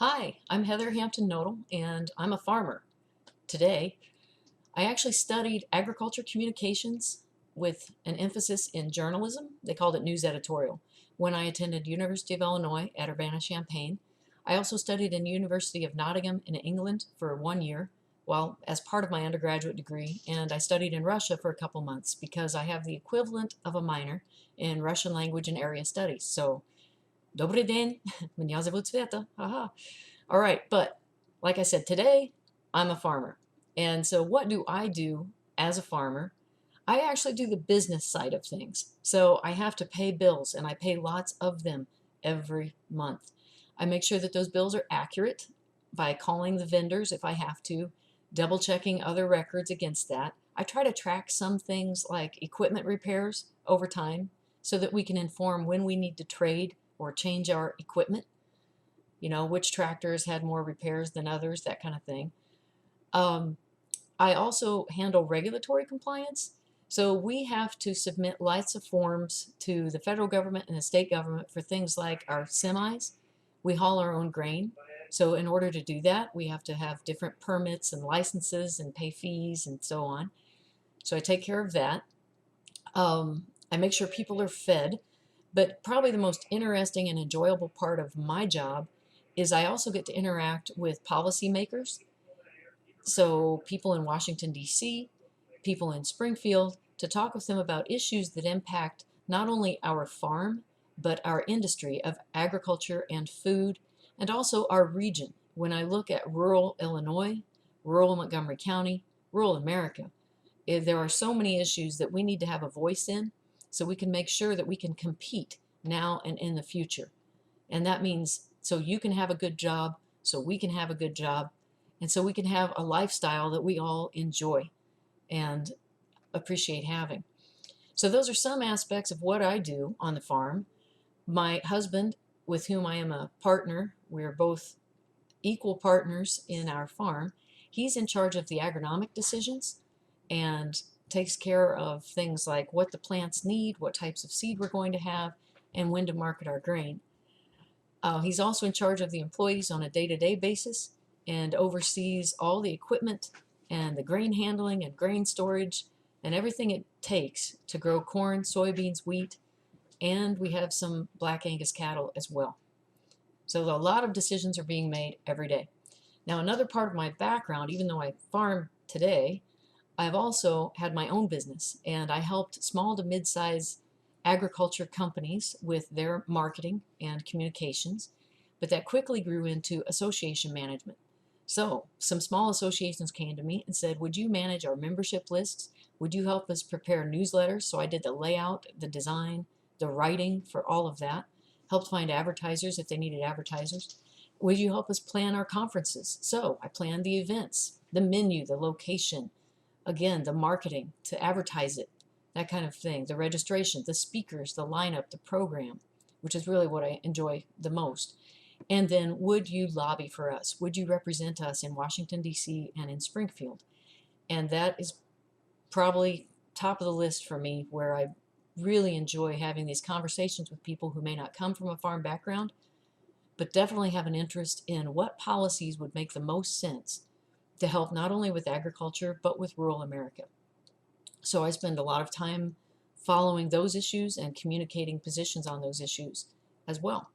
Hi, I'm Heather Hampton Knodle, and I'm a farmer. Today, I actually studied agriculture communications with an emphasis in journalism. They called it news editorial. When I attended University of Illinois at Urbana-Champaign, I also studied in University of Nottingham in England for 1 year, well, as part of my undergraduate degree, and I studied in Russia for a couple months because I have the equivalent of a minor in Russian language and area studies. So, Добрый день, меня зовут Sveta, haha. All right, but like I said, today I'm a farmer. And so what do I do as a farmer? I actually do the business side of things. So I have to pay bills, and I pay lots of them every month. I make sure that those bills are accurate by calling the vendors if I have to, double checking other records against that. I try to track some things like equipment repairs over time so that we can inform when we need to trade or change our equipment, which tractors had more repairs than others, that kind of thing. I also handle regulatory compliance. So we have to submit lots of forms to the federal government and the state government for things like our semis. We haul our own grain. So in order to do that, we have to have different permits and licenses and pay fees and so on. So I take care of that. I make sure people are fed. But probably the most interesting and enjoyable part of my job is I also get to interact with policymakers. So people in Washington, D.C., people in Springfield, to talk with them about issues that impact not only our farm, but our industry of agriculture and food, and also our region. When I look at rural Illinois, rural Montgomery County, rural America, there are so many issues that we need to have a voice in so we can make sure that we can compete now and in the future. And that means so you can have a good job, so we can have a good job, and so we can have a lifestyle that we all enjoy and appreciate having. So those are some aspects of what I do on the farm. My husband, with whom I am a partner, we're both equal partners in our farm. He's in charge of the agronomic decisions and takes care of things like what the plants need, what types of seed we're going to have, and when to market our grain. He's also in charge of the employees on a day-to-day basis and oversees all the equipment and the grain handling and grain storage and everything it takes to grow corn, soybeans, wheat, and we have some black Angus cattle as well. So a lot of decisions are being made every day. Now, another part of my background, even though I farm today, I've also had my own business, and I helped small to mid-size agriculture companies with their marketing and communications, but that quickly grew into association management. So some small associations came to me and said, would you manage our membership lists? Would you help us prepare newsletters? So I did the layout, the design, the writing for all of that, helped find advertisers if they needed advertisers. Would you help us plan our conferences? So I planned the events, the menu, the location, again, the marketing to advertise it, that kind of thing, the registration, the speakers, the lineup, the program, which is really what I enjoy the most. And then, would you lobby for us? Would you represent us in Washington, D.C. and in Springfield? And that is probably top of the list for me, where I really enjoy having these conversations with people who may not come from a farm background, but definitely have an interest in what policies would make the most sense to help not only with agriculture, but with rural America. So I spend a lot of time following those issues and communicating positions on those issues as well.